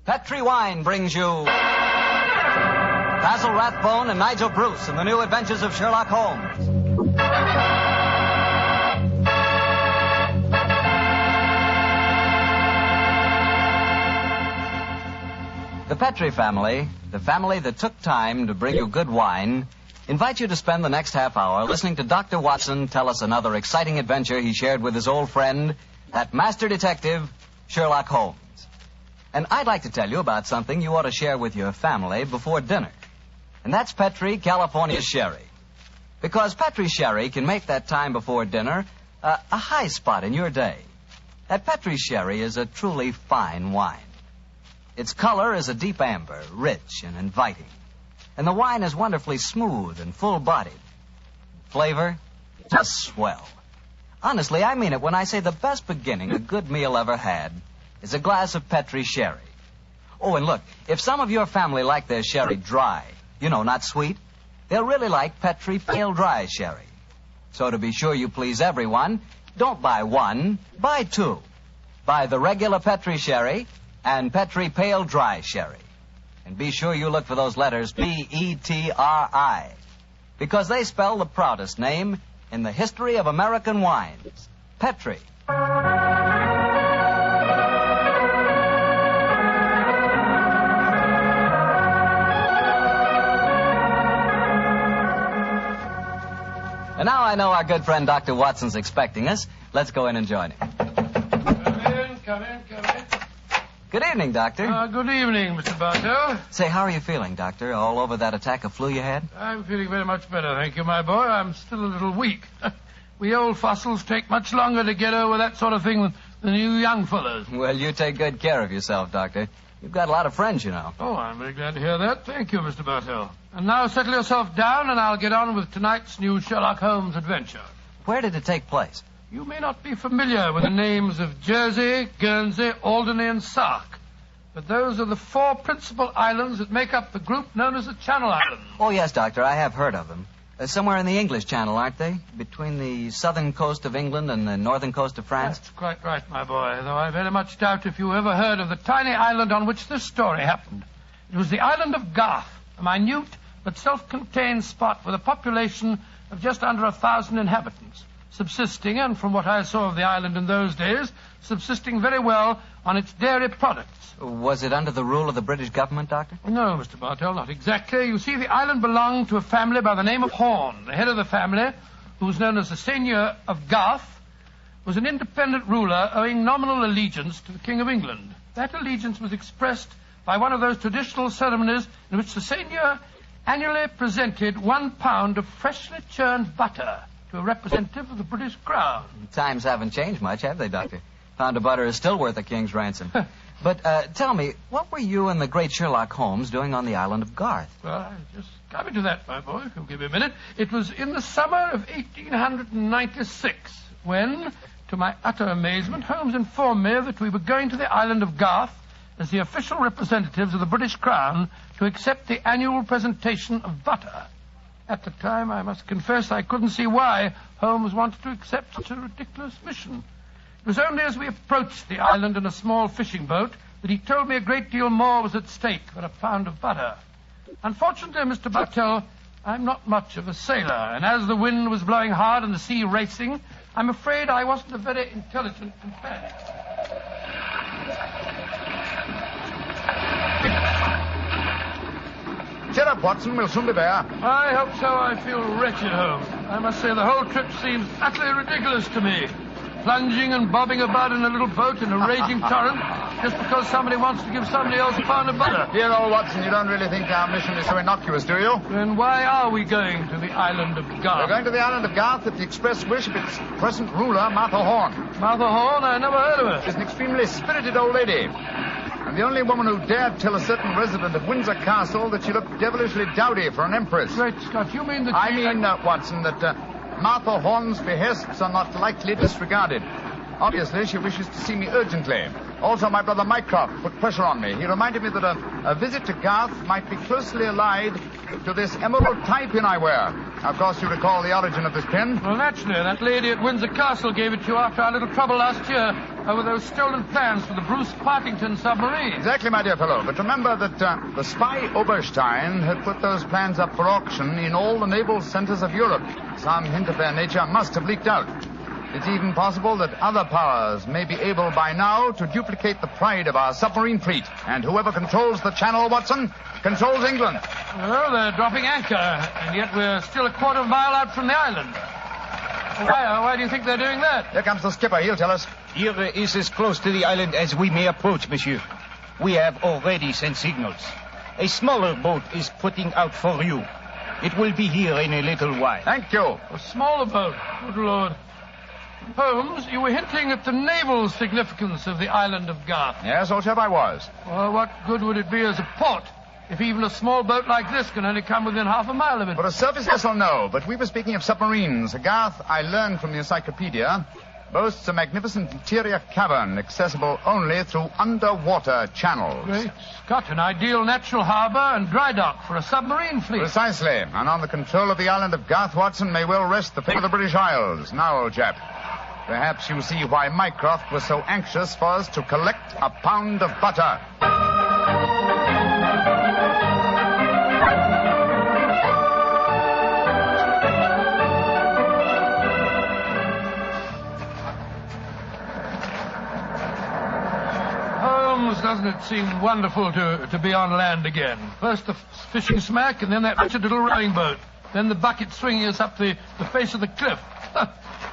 Petri Wine brings you Basil Rathbone and Nigel Bruce in the new adventures of Sherlock Holmes. The Petri family, the family that took time to bring you good wine, invite you to spend the next half hour listening to Dr. Watson tell us another exciting adventure he shared with his old friend, that master detective, Sherlock Holmes. And I'd like to tell you about something you ought to share with your family before dinner. And that's Petri California Sherry. Because Petri Sherry can make that time before dinner a high spot in your day. That Petri Sherry is a truly fine wine. Its color is a deep amber, rich and inviting. And the wine is wonderfully smooth and full-bodied. Flavor, just swell. Honestly, I mean it when I say the best beginning a good meal ever had is a glass of Petri Sherry. Oh, and look, if some of your family like their sherry dry, not sweet, they'll really like Petri Pale Dry Sherry. So to be sure you please everyone, don't buy one, buy two. Buy the regular Petri Sherry and Petri Pale Dry Sherry. And be sure you look for those letters P-E-T-R-I, because they spell the proudest name in the history of American wines, Petri. And now I know our good friend Dr. Watson's expecting us. Let's go in and join him. Come in. Good evening, Doctor. Good evening, Mr. Bartell. Say, how are you feeling, Doctor? All over that attack of flu you had? I'm feeling very much better, thank you, my boy. I'm still a little weak. We old fossils take much longer to get over that sort of thing than you young fellas. Well, you take good care of yourself, Doctor. You've got a lot of friends, you know. Oh, I'm very glad to hear that. Thank you, Mr. Bartell. And now settle yourself down, and I'll get on with tonight's new Sherlock Holmes adventure. Where did it take place? You may not be familiar with the names of Jersey, Guernsey, Alderney, and Sark, but those are the four principal islands that make up the group known as the Channel Islands. Oh, yes, Doctor, I have heard of them. Somewhere in the English Channel, aren't they? Between the southern coast of England and the northern coast of France? That's quite right, my boy, though I very much doubt if you ever heard of the tiny island on which this story happened. It was the island of Garth, a minute but self-contained spot with a population of just under 1,000 inhabitants, subsisting, and from what I saw of the island in those days, subsisting very well on its dairy products. Was it under the rule of the British government, Doctor? No, Mr. Bartell, not exactly. You see, the island belonged to a family by the name of Horn. The head of the family, who was known as the Seigneur of Garth, was an independent ruler owing nominal allegiance to the King of England. That allegiance was expressed by one of those traditional ceremonies in which the Seigneur annually presented 1 pound of freshly churned butter to a representative of the British Crown. Times haven't changed much, have they, Doctor? Pound of butter is still worth a king's ransom. But tell me, what were you and the great Sherlock Holmes doing on the island of Garth? Well, I just coming to that, my boy, if you'll give me a minute. It was in the summer of 1896 when, to my utter amazement, Holmes informed me that we were going to the island of Garth as the official representatives of the British Crown to accept the annual presentation of butter. At the time, I must confess, I couldn't see why Holmes wanted to accept such a ridiculous mission. It was only as we approached the island in a small fishing boat that he told me a great deal more was at stake than a pound of butter. Unfortunately, Mr. Bartell, I'm not much of a sailor, and as the wind was blowing hard and the sea racing, I'm afraid I wasn't a very intelligent companion. Cheer up, Watson. We'll soon be there. I hope so. I feel wretched, Holmes. I must say the whole trip seems utterly ridiculous to me. Plunging and bobbing about in a little boat in a raging torrent just because somebody wants to give somebody else a pound of butter. Dear old Watson, you don't really think our mission is so innocuous, do you? Then why are we going to the island of Garth? We're going to the island of Garth at the express wish of its present ruler, Martha Horn. Martha Horn? I never heard of her. She's an extremely spirited old lady, and the only woman who dared tell a certain resident of Windsor Castle that she looked devilishly dowdy for an empress. Great Scott, you mean that I mean, Watson, that Martha Horn's behests are not lightly disregarded. Obviously, she wishes to see me urgently. Also, my brother Mycroft put pressure on me. He reminded me that a visit to Garth might be closely allied to this emerald tie pin I wear. Of course, you recall the origin of this pin. Well, naturally. That lady at Windsor Castle gave it to you after our little trouble last year. over those stolen plans for the Bruce Partington submarine. Exactly, my dear fellow. But remember that the spy Oberstein had put those plans up for auction in all the naval centers of Europe. Some hint of their nature must have leaked out. It's even possible that other powers may be able by now to duplicate the pride of our submarine fleet. And whoever controls the channel, Watson, controls England. Well, they're dropping anchor, and yet we're still a quarter of a mile out from the island. Why do you think they're doing that? Here comes the skipper. He'll tell us. Here is as close to the island as we may approach, monsieur. We have already sent signals. A smaller boat is putting out for you. It will be here in a little while. Thank you. A smaller boat. Good Lord. Holmes, you were hinting at the naval significance of the island of Garth. Yes, old chap, I was. Well, what good would it be as a port if even a small boat like this can only come within half a mile of it? For a surface vessel, no. But we were speaking of submarines. Garth, I learned from the encyclopedia, boasts a magnificent interior cavern accessible only through underwater channels. Great Scott, an ideal natural harbor and dry dock for a submarine fleet. Precisely. And on the control of the island of Garth, Watson, may well rest the fate of the British Isles. Now, old chap, perhaps you see why Mycroft was so anxious for us to collect a pound of butter. Doesn't it seem wonderful to be on land again? First the fishing smack, and then that wretched little rowing boat. Then the bucket swinging us up the face of the cliff.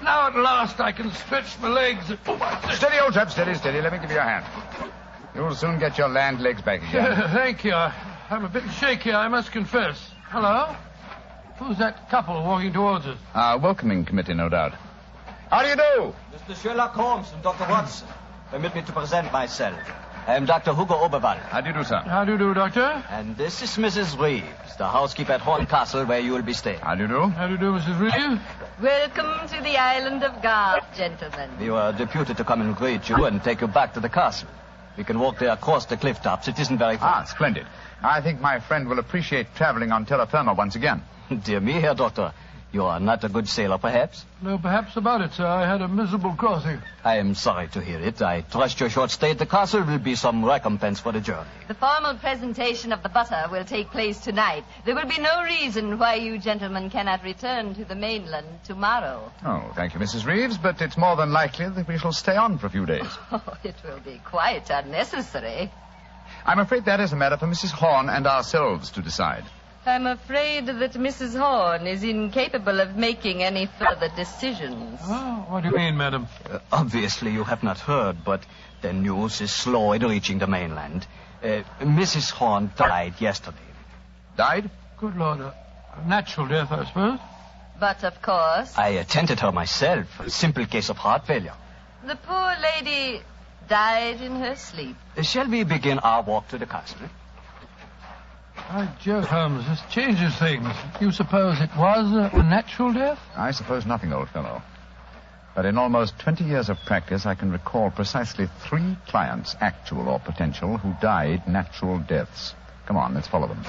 Now at last I can stretch my legs. Steady, old chap, steady. Let me give you a hand. You'll soon get your land legs back again. Thank you. I'm a bit shaky, I must confess. Hello? Who's that couple walking towards us? Our welcoming committee, no doubt. How do you do? Mr. Sherlock Holmes and Dr. Watson. Permit me to present myself. I am Dr. Hugo Oberwald. How do you do, sir? How do you do, Doctor? And this is Mrs. Reeves, the housekeeper at Horn Castle, where you will be staying. How do you do? How do you do, Mrs. Reeves? Welcome to the island of Garth, gentlemen. We were deputed to come and greet you and take you back to the castle. We can walk there across the cliff tops. It isn't very far. Ah, splendid. I think my friend will appreciate traveling on terra firma once again. Dear me, Herr Doctor. You are not a good sailor, perhaps? No, perhaps about it, sir. I had a miserable crossing. I am sorry to hear it. I trust your short stay at the castle will be some recompense for the journey. The formal presentation of the butter will take place tonight. There will be no reason why you gentlemen cannot return to the mainland tomorrow. Oh, thank you, Mrs. Reeves, but it's more than likely that we shall stay on for a few days. Oh, it will be quite unnecessary. I'm afraid that is a matter for Mrs. Horn and ourselves to decide. I'm afraid that Mrs. Horn is incapable of making any further decisions. Oh, what do you mean, madam? Obviously, you have not heard, but the news is slow in reaching the mainland. Mrs. Horn died yesterday. Died? Good Lord. A natural death, I suppose. But, of course, I attended her myself. A simple case of heart failure. the poor lady died in her sleep. Shall we begin our walk to the castle? By Jove, Holmes, this changes things. You suppose it was a natural death? I suppose nothing, old fellow. But in almost 20 years of practice, I can recall precisely 3 clients, actual or potential, who died natural deaths. Come on, let's follow them.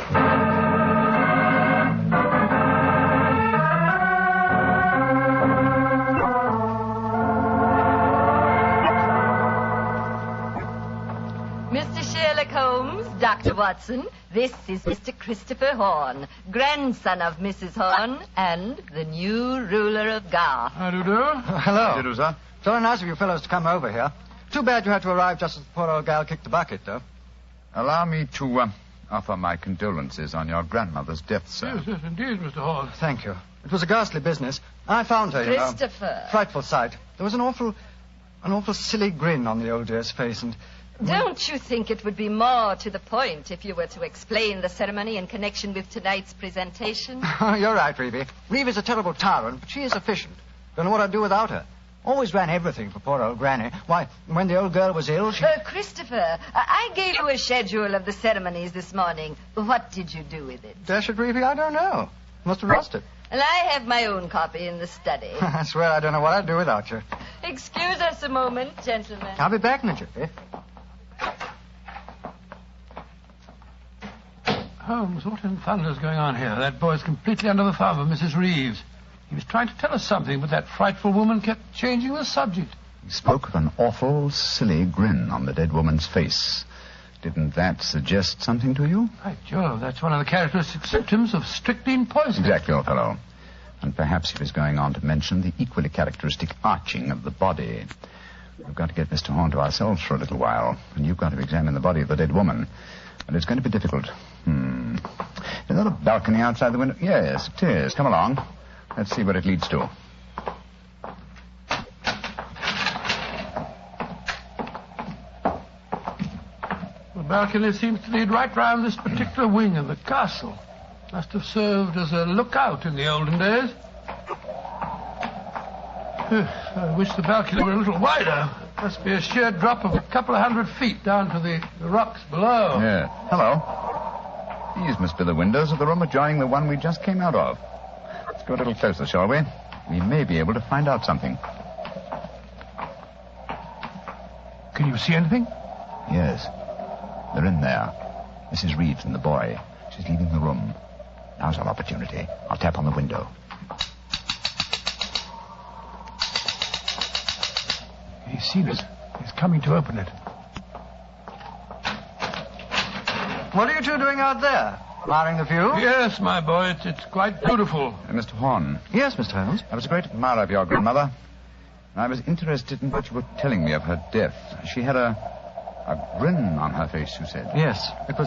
Mr. Sherlock Holmes, Dr. Watson, this is Mr. Christopher Horn, grandson of Mrs. Horn and the new ruler of Garth. How do you do? Hello. How do you do, sir? It's very nice of you fellows to come over here. Too bad you had to arrive just as the poor old gal kicked the bucket, though. Allow me to offer my condolences on your grandmother's death, sir. Yes, indeed, Mr. Horn. Thank you. It was a ghastly business. I found her, you know. Christopher. Frightful sight. There was an awful silly grin on the old dear's face, and... Don't you think it would be more to the point if you were to explain the ceremony in connection with tonight's presentation? You're right, Reeve. Reeve is a terrible tyrant, but she is efficient. Don't know what I'd do without her. Always ran everything for poor old Granny. Why, when the old girl was ill, she... Christopher, I gave you a schedule of the ceremonies this morning. What did you do with it? Dash it, Reeve, I don't know. Must have lost it. And I have my own copy in the study. I swear I don't know what I'd do without you. Excuse us a moment, gentlemen. I'll be back in a jiffy. Holmes, what in thunder's going on here? That boy's completely under the thumb of Mrs. Reeves. He was trying to tell us something, but that frightful woman kept changing the subject. He spoke of an awful, silly grin on the dead woman's face. Didn't that suggest something to you? By Jove, that's one of the characteristic symptoms of strychnine poisoning. Exactly, old fellow. And perhaps he was going on to mention the equally characteristic arching of the body. We've got to get Mr. Horn to ourselves for a little while, and you've got to examine the body of the dead woman. But it's going to be difficult. Is that a balcony outside the window? Yes, it is. Come along. Let's see what it leads to. The balcony seems to lead right round this particular wing of the castle. Must have served as a lookout in the olden days. I wish the balcony were a little wider. Must be a sheer drop of a couple of 100 feet down to the rocks below. Yeah. Hello. These must be the windows of the room adjoining the one we just came out of. Let's go a little closer, shall we? We may be able to find out something. Can you see anything? Yes. They're in there. Mrs. Reeves and the boy. She's leaving the room. Now's our opportunity. I'll tap on the window. He's seen us. He's coming to open it. What are you two doing out there? Admiring the view? Yes, my boy, it's quite beautiful. Mr. Horn. Yes, Mr. Holmes. I was a great admirer of your grandmother. And I was interested in what you were telling me of her death. She had a grin on her face, you said. Yes, it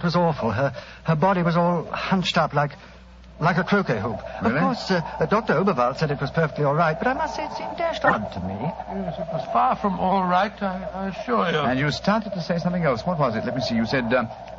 was awful. Her body was all hunched up like a croquet hoop. Really? Of course, Dr. Oberwald said it was perfectly all right, but I must say it seemed dashed odd to me. Yes, it was far from all right, I assure you. And you started to say something else. What was it? Let me see. You said,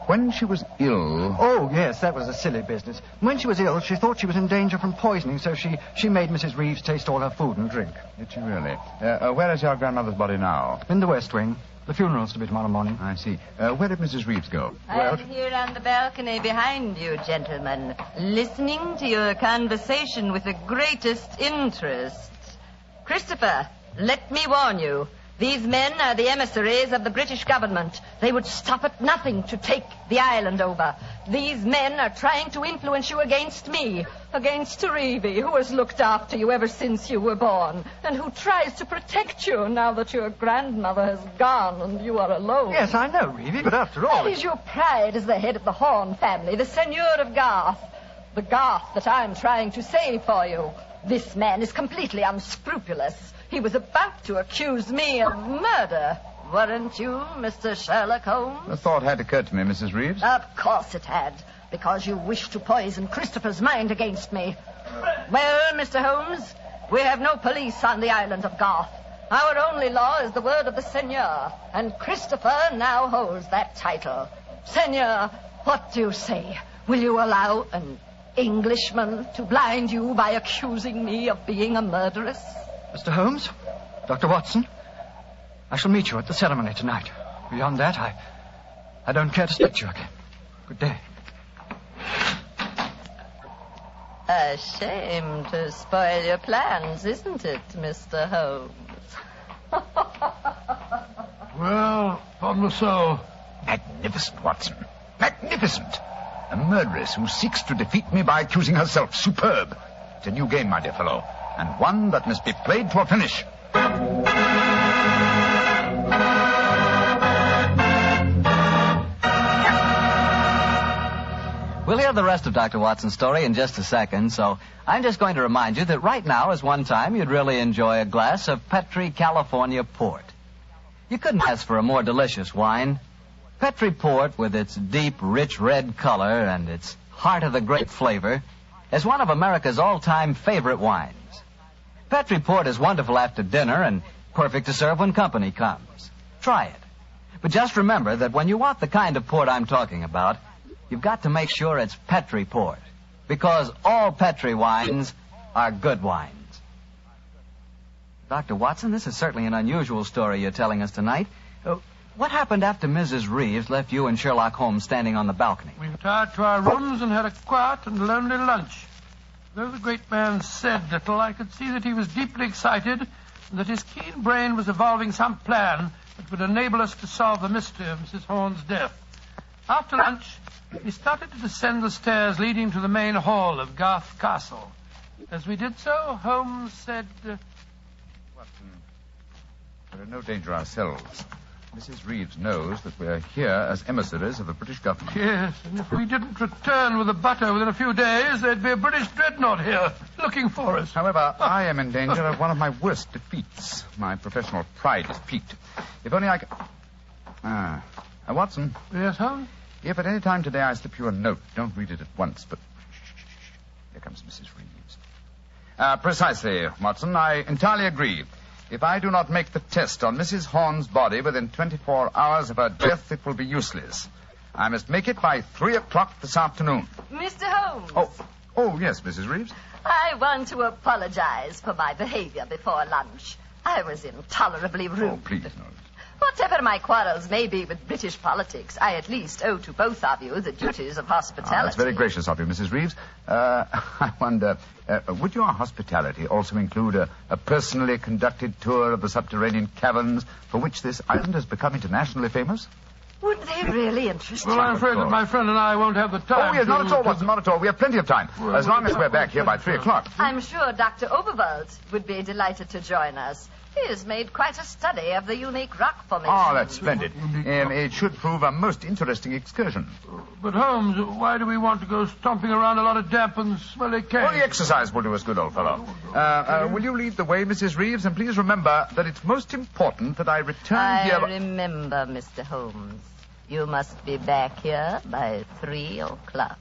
when she was ill... Oh, yes, that was a silly business. When she was ill, she thought she was in danger from poisoning, so she made Mrs. Reeves taste all her food and drink. Did she really? Where is your grandmother's body now? In the West Wing. The funeral's to be tomorrow morning. I see. Where did Mrs. Reeves go? I'm here on the balcony behind you, gentlemen, listening to your conversation with the greatest interest. Christopher, let me warn you. These men are the emissaries of the British government. They would stop at nothing to take the island over. These men are trying to influence you against me, against Reevy, who has looked after you ever since you were born, and who tries to protect you now that your grandmother has gone and you are alone. Yes, I know, Reevy, but after all... That is your pride as the head of the Horn family, the Seigneur of Garth. The Garth that I'm trying to save for you. This man is completely unscrupulous. He was about to accuse me of murder. Weren't you, Mr. Sherlock Holmes? The thought had occurred to me, Mrs. Reeves. Of course it had, because you wished to poison Christopher's mind against me. Well, Mr. Holmes, we have no police on the island of Garth. Our only law is the word of the Seigneur, and Christopher now holds that title. Seigneur, what do you say? Will you allow an Englishman to blind you by accusing me of being a murderess? Mr. Holmes, Dr. Watson, I shall meet you at the ceremony tonight. Beyond that, I don't care to speak to you again. Good day. A shame to spoil your plans, isn't it, Mr. Holmes? Well, upon my soul. Magnificent, Watson. Magnificent. A murderess who seeks to defeat me by accusing herself. Superb. It's a new game, my dear fellow, and one that must be played to a finish. We'll hear the rest of Dr. Watson's story in just a second, so I'm just going to remind you that right now is one time you'd really enjoy a glass of Petri California Port. You couldn't ask for a more delicious wine. Petri Port, with its deep, rich red color and its heart of the grape flavor, is one of America's all-time favorite wines. Petri Port is wonderful after dinner and perfect to serve when company comes. Try it. But just remember that when you want the kind of port I'm talking about, you've got to make sure it's Petri Port, because all Petri wines are good wines. Dr. Watson, this is certainly an unusual story you're telling us tonight. What happened after Mrs. Reeves left you and Sherlock Holmes standing on the balcony? We retired to our rooms and had a quiet and lonely lunch. Though the great man said little, I could see that he was deeply excited and that his keen brain was evolving some plan that would enable us to solve the mystery of Mrs. Horn's death. After lunch, we started to descend the stairs leading to the main hall of Garth Castle. As we did so, Holmes said... Watson, We're in no danger ourselves. Mrs. Reeves knows that we're here as emissaries of the British government. Yes, and if we didn't return with the butter within a few days, there'd be a British dreadnought here looking for us. However, I am in danger of one of my worst defeats. My professional pride is piqued. If only I could... Watson. Yes, Holmes? If at any time today I slip you a note, don't read it at once, but... Shh. Here comes Mrs. Reeves. Precisely, Watson. I entirely agree. If I do not make the test on Mrs. Horn's body within 24 hours of her death, it will be useless. I must make it by 3 o'clock this afternoon. Mr. Holmes. Oh, yes, Mrs. Reeves. I want to apologize for my behavior before lunch. I was intolerably rude. Oh, please, no. Whatever my quarrels may be with British politics, I at least owe to both of you the duties of hospitality. That's very gracious of you, Mrs. Reeves. I wonder, would your hospitality also include a personally conducted tour of the subterranean caverns for which this island has become internationally famous? Would they really interest you? Well, I'm afraid that my friend and I won't have the time. Oh, yes, not at all, Watson, not at all. We have plenty of time, as long as we're back here by 3 o'clock. I'm sure Dr. Oberwald would be delighted to join us. He has made quite a study of the unique rock formation. Oh, that's splendid. It should prove a most interesting excursion. But, Holmes, why do we want to go stomping around a lot of damp and smelly caves? Well, the exercise will do us good, old fellow. Will you lead the way, Mrs. Reeves? And please remember that it's most important that I return here... I remember, Mr. Holmes. You must be back here by 3 o'clock.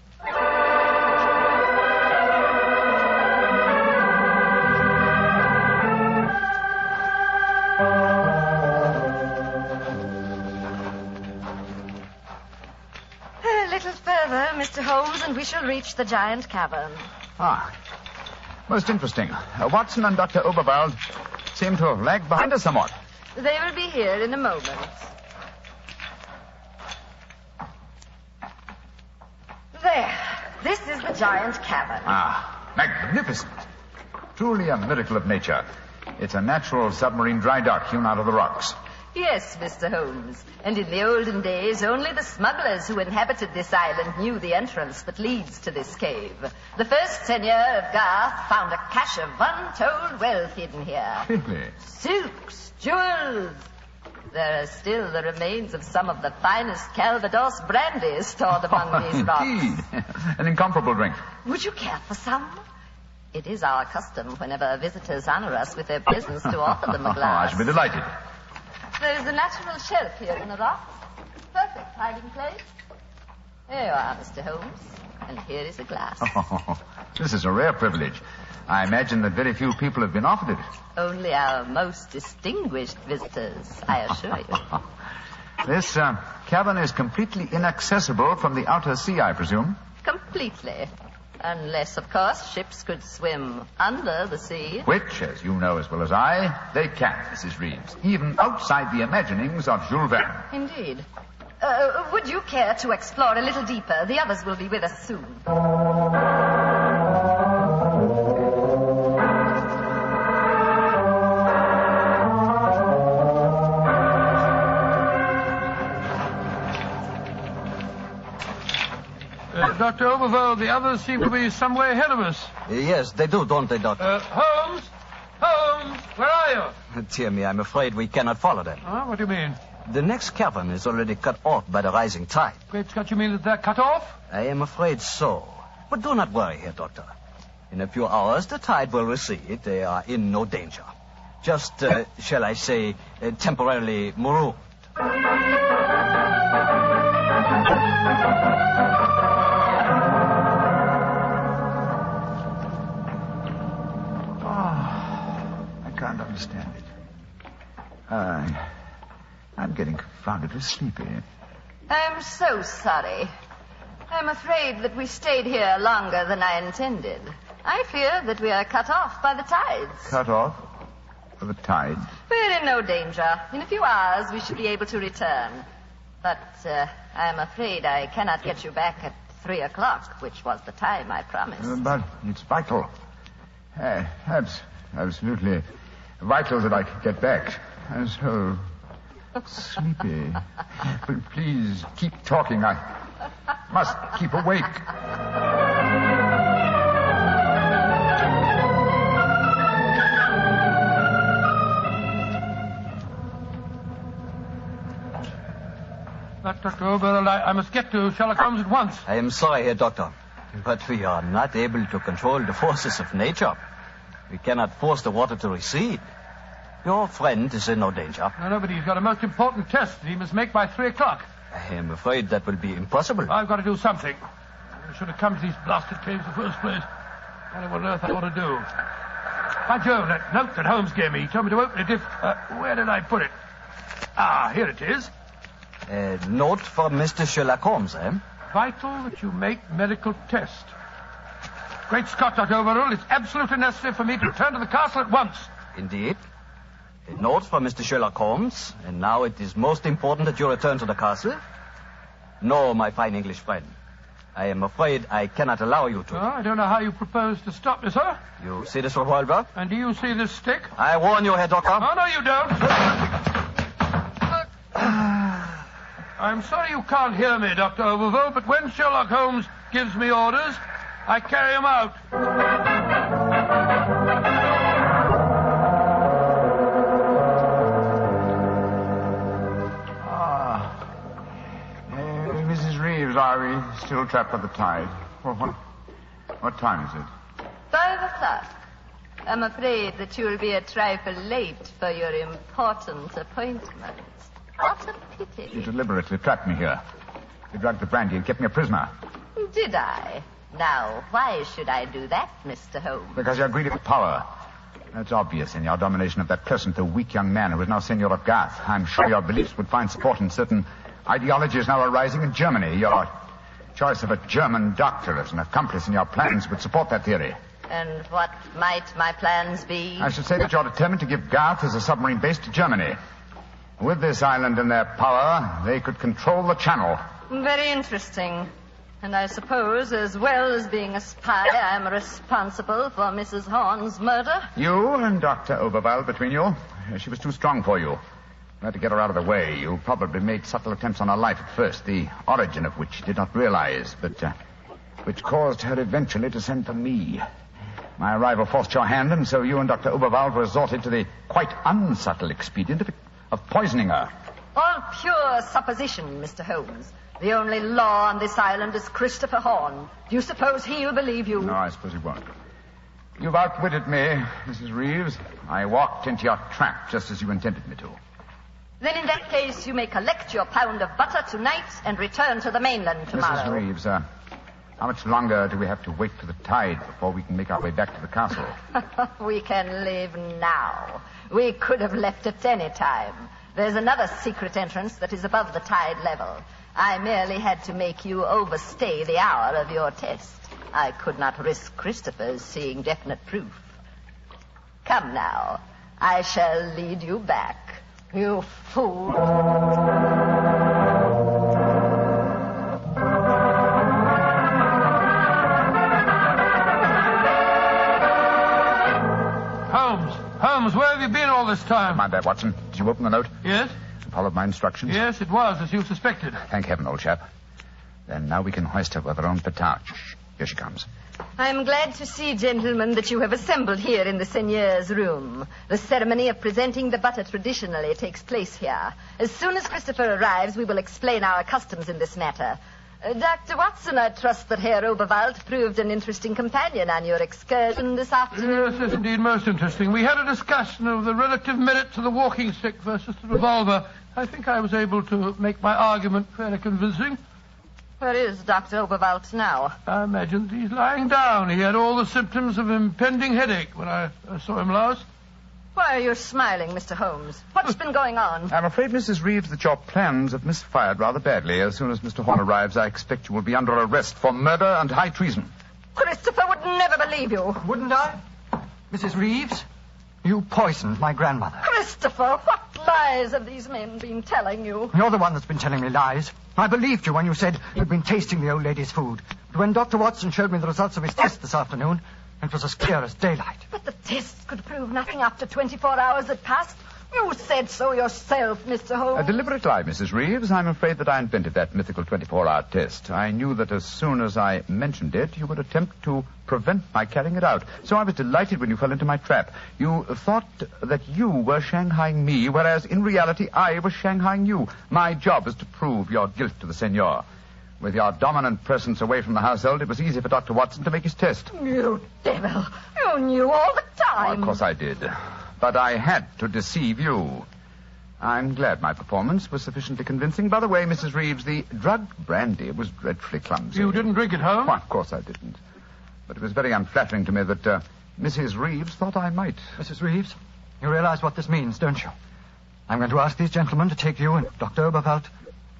A little further, Mr. Holmes, and we shall reach the giant cavern. Most interesting. Watson and Dr. Oberwald seem to have lagged behind us somewhat. They will be here in a moment. There. This is the giant cavern. Magnificent. Truly a miracle of nature. It's a natural submarine dry dock hewn out of the rocks. Yes, Mr. Holmes. And in the olden days, only the smugglers who inhabited this island knew the entrance that leads to this cave. The first seigneur of Garth found a cache of untold wealth hidden here. Really? Silks, jewels. There are still the remains of some of the finest Calvados brandy stored among these rocks. Indeed. An incomparable drink. Would you care for some? It is our custom whenever visitors honor us with their presence to offer them a glass. I should be delighted. There is a natural shelf here in the rocks. Perfect hiding place. There you are, Mr. Holmes. And here is a glass. This is a rare privilege. I imagine that very few people have been offered it. Only our most distinguished visitors, I assure you. This cavern is completely inaccessible from the outer sea, I presume. Completely. Unless, of course, ships could swim under the sea. Which, as you know as well as I, they can, Mrs. Reeves. Even outside the imaginings of Jules Verne. Indeed. Would you care to explore a little deeper? The others will be with us soon. Dr. Oberwald, the others seem to be some way ahead of us. Yes, they do, don't they, Doctor? Holmes? Holmes, where are you? Dear me, I'm afraid we cannot follow them. What do you mean? The next cavern is already cut off by the rising tide. Great Scott, you mean that they're cut off? I am afraid so. But do not worry here, Doctor. In a few hours, the tide will recede. They are in no danger. Just, shall I say, temporarily marooned. I can't understand it. I'm getting confoundedly sleepy. I'm so sorry. I'm afraid that we stayed here longer than I intended. I fear that we are cut off by the tides. Cut off? For the tide? We're in no danger. In a few hours, we should be able to return. But I'm afraid I cannot get you back at 3 o'clock, which was the time I promised. But it's vital. Absolutely vital that I get back. I'm so sleepy. But please keep talking. I must keep awake. Dr. Oberl, I must get to Sherlock Holmes at once. I am sorry, Herr Doctor, but we are not able to control the forces of nature. We cannot force the water to recede. Your friend is in no danger. No, but he's got a most important test that he must make by 3 o'clock. I am afraid that will be impossible. I've got to do something. I should have come to these blasted caves in the first place. I don't know what on earth I ought to do. By Jove, that note that Holmes gave me, he told me to open it if... where did I put it? Ah, here it is. A note for Mr. Sherlock Holmes, eh? Vital that you make medical test. Great Scott, Dr. Overall, it's absolutely necessary for me to return to the castle at once. Indeed. A note for Mr. Sherlock Holmes, and now it is most important that you return to the castle. No, my fine English friend. I am afraid I cannot allow you to. Oh, I don't know how you propose to stop me, sir. You see this revolver? And do you see this stick? I warn you, Herr Doctor. Oh, no, you don't. I'm sorry you can't hear me, Dr. Overville, but when Sherlock Holmes gives me orders, I carry them out. Mrs. Reeves, are we still trapped by the tide? Well, what time is it? 5 o'clock. I'm afraid that you'll be a trifle late for your important appointment. What a pity. You deliberately trapped me here. You drugged the brandy and kept me a prisoner. Did I? Now, why should I do that, Mr. Holmes? Because you're greedy for power. That's obvious in your domination of that pleasant though weak young man who is now Senor of Garth. I'm sure your beliefs would find support in certain ideologies now arising in Germany. Your choice of a German doctor as an accomplice in your plans would support that theory. And what might my plans be? I should say that you're determined to give Garth as a submarine base to Germany. With this island in their power, they could control the channel. Very interesting. And I suppose, as well as being a spy, I'm responsible for Mrs. Horn's murder? You and Dr. Oberval between you. She was too strong for you. You had to get her out of the way. You probably made subtle attempts on her life at first, the origin of which you did not realize, but which caused her eventually to send for me. My arrival forced your hand, and so you and Dr. Oberval resorted to the quite unsubtle expedient of poisoning her. All pure supposition, Mr. Holmes. The only law on this island is Christopher Horn. Do you suppose he'll believe you? No, I suppose he won't. You've outwitted me, Mrs. Reeves. I walked into your trap just as you intended me to. Then in that case, you may collect your pound of butter tonight and return to the mainland tomorrow. Mrs. Reeves, how much longer do we have to wait for the tide before we can make our way back to the castle? We can leave now. We could have left at any time. There's another secret entrance that is above the tide level. I merely had to make you overstay the hour of your test. I could not risk Christopher's seeing definite proof. Come now. I shall lead you back. You fool. Holmes, where have you been all this time? Mind that, Watson. Did you open the note? Yes? Followed my instructions? Yes, it was, as you suspected. Thank heaven, old chap. Then now we can hoist her with our own petard. Shh. Here she comes. I'm glad to see, gentlemen, that you have assembled here in the seigneur's room. The ceremony of presenting the butter traditionally takes place here. As soon as Christopher arrives, we will explain our customs in this matter. Dr. Watson, I trust that Herr Oberwald proved an interesting companion on your excursion this afternoon. Yes, indeed, most interesting. We had a discussion of the relative merits of the walking stick versus the revolver. I think I was able to make my argument fairly convincing. Where is Dr. Oberwald now? I imagine he's lying down. He had all the symptoms of impending headache when I saw him last. Why are you smiling, Mr. Holmes? What's been going on? I'm afraid, Mrs. Reeves, that your plans have misfired rather badly. As soon as Mr. Horn arrives, I expect you will be under arrest for murder and high treason. Christopher would never believe you. Wouldn't I? Mrs. Reeves, you poisoned my grandmother. Christopher, what lies have these men been telling you? You're the one that's been telling me lies. I believed you when you said you'd been tasting the old lady's food. But when Dr. Watson showed me the results of his test this afternoon, it was as clear as daylight. But the tests could prove nothing after 24 hours had passed. You said so yourself, Mr. Holmes. A deliberate lie, Mrs. Reeves. I'm afraid that I invented that mythical 24-hour test. I knew that as soon as I mentioned it, you would attempt to prevent my carrying it out. So I was delighted when you fell into my trap. You thought that you were shanghaiing me, whereas in reality I was shanghaiing you. My job is to prove your guilt to the senor. With your dominant presence away from the household, it was easy for Dr. Watson to make his test. You devil. You knew all the time. Oh, of course I did. But I had to deceive you. I'm glad my performance was sufficiently convincing. By the way, Mrs. Reeves, the drugged brandy was dreadfully clumsy. You didn't drink it home? Why, of course I didn't. But it was very unflattering to me that Mrs. Reeves thought I might. Mrs. Reeves, you realize what this means, don't you? I'm going to ask these gentlemen to take you and Dr. Oberwald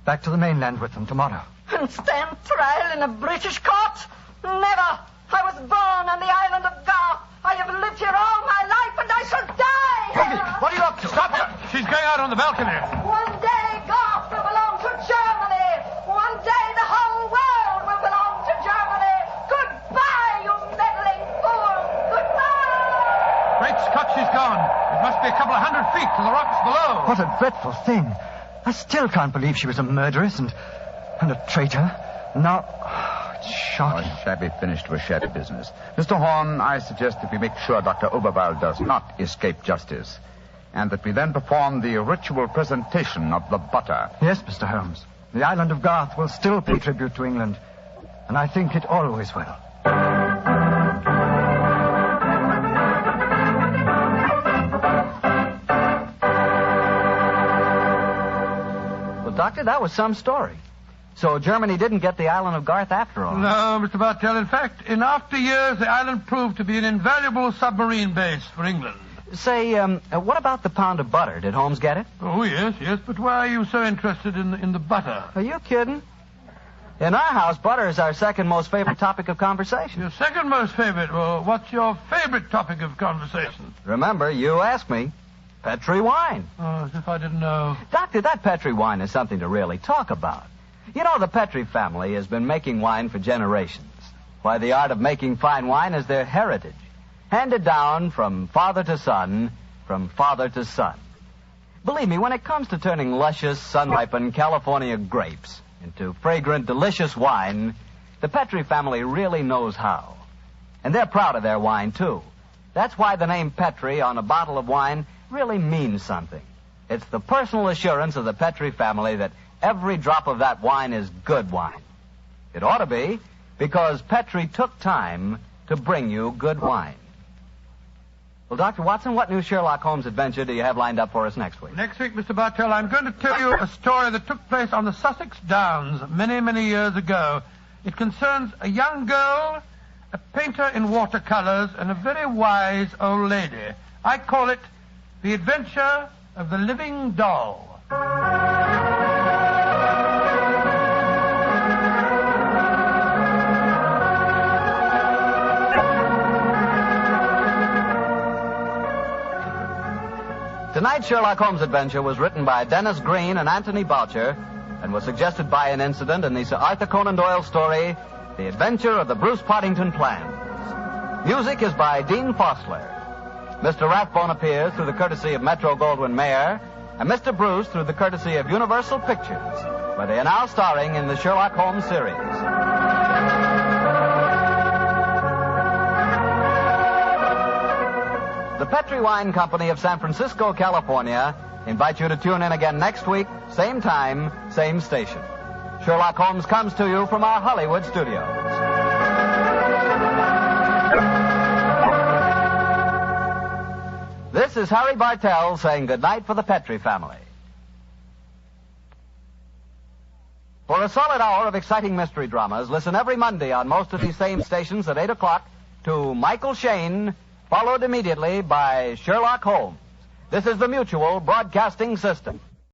back to the mainland with them tomorrow. And stand trial in a British court? Never. I was born on the island of Garth. I have lived here all my life, and I shall die. Peggy, what are you up to? Stop her! She's going out on the balcony. One day, Garth will belong to Germany. One day, the whole world will belong to Germany. Goodbye, you meddling fool. Goodbye. Great Scott, she's gone. It must be a couple of 100 feet to the rocks below. What a dreadful thing. I still can't believe she was a murderess and a traitor. Now, it's shocking. A shabby finish to a shabby business. Mr. Horn, I suggest that we make sure Dr. Oberwald does not escape justice, and that we then perform the ritual presentation of the butter. Yes, Mr. Holmes. The island of Garth will still pay tribute to England, and I think it always will. Well, Doctor, that was some story. So Germany didn't get the island of Garth after all. No, Mr. Bartell. In fact, in after years, the island proved to be an invaluable submarine base for England. Say, what about the pound of butter? Did Holmes get it? Oh, yes. But why are you so interested in the butter? Are you kidding? In our house, butter is our second most favorite topic of conversation. Your second most favorite? Well, what's your favorite topic of conversation? Remember, you asked me. Petri wine. Oh, as if I didn't know. Doctor, that Petri wine is something to really talk about. You know, the Petri family has been making wine for generations. Why, the art of making fine wine is their heritage, handed down from father to son, from father to son. Believe me, when it comes to turning luscious, sun-ripened California grapes into fragrant, delicious wine, the Petri family really knows how. And they're proud of their wine, too. That's why the name Petri on a bottle of wine really means something. It's the personal assurance of the Petri family that every drop of that wine is good wine. It ought to be, because Petri took time to bring you good wine. Well, Dr. Watson, what new Sherlock Holmes adventure do you have lined up for us next week? Next week, Mr. Bartell, I'm going to tell you a story that took place on the Sussex Downs many, many years ago. It concerns a young girl, a painter in watercolors, and a very wise old lady. I call it The Adventure of the Living Doll. Tonight's Sherlock Holmes adventure was written by Dennis Green and Anthony Boucher and was suggested by an incident in the Sir Arthur Conan Doyle story, The Adventure of the Bruce Partington Plans. Music is by Dean Fosler. Mr. Rathbone appears through the courtesy of Metro-Goldwyn-Mayer, and Mr. Bruce through the courtesy of Universal Pictures, where they are now starring in the Sherlock Holmes series. The Petri Wine Company of San Francisco, California, invite you to tune in again next week, same time, same station. Sherlock Holmes comes to you from our Hollywood studios. This is Harry Bartell saying goodnight for the Petri family. For a solid hour of exciting mystery dramas, listen every Monday on most of these same stations at 8 o'clock to Michael Shayne, followed immediately by Sherlock Holmes. This is the Mutual Broadcasting System.